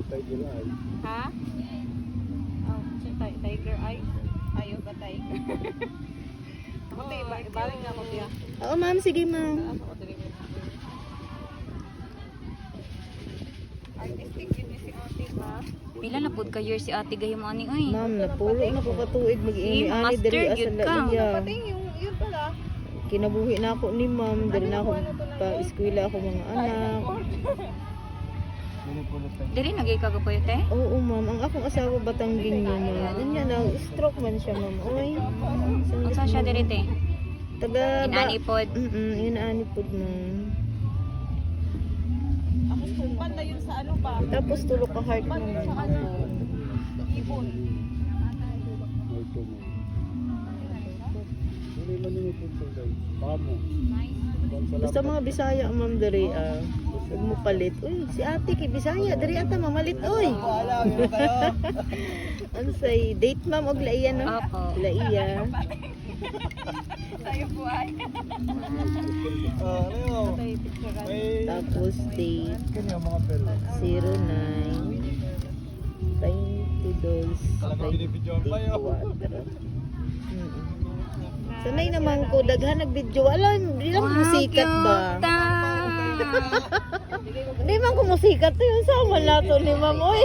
tiger eye. Ha? Oh, tiger eye. Ayaw ba tiger? Ako tayo, ibalik na ako tiya. Oo, ma'am. Sige, ma'am. Artistic yun si ate ha? Pila na pud ka year si ate gayam ani oy. Ma'am, napulo na ko katuig mag-iini ani Master, diri asa yun ka. iya. Pating yun pala. Kinabuhi na ako ni ma'am, diri na ako pa eskwela ako mga anak. Pinipulot tayo. Dili nagay ka gapoy te? Oo, ma'am. Ang akong asawa Batangging niya, ma'am. Anya na, stroke man siya, ma'am. Oy. Unsa siya diri te? Taga Inani pod. Inaani pod, ma'am. Ako sumpan na yun sa ano ba? Tapos tulok ka heart, Sa ma'am. ano? Ibon. Ay, ito mo. Hindi man yung ipupul tayo. Pamo. Basta mga Bisaya, ma'am, diri huwag mo palit. Uy, si ate kay Bisaya, diri ata mamalit, oy. Wala, meron kayo. Ansay, date ma'am og laiya, no? Opo. Laiya. Tayo buhay. Ano Tayo picturean. May... Tapos date Kanya mga pelo. 09 22 Talagang binibidyoan pa yun. 24. Sanay naman ko, daghan nag-video. Alam, di lang musikat ba? Di man ko musikat to yung sama nato ni ma'am, oy.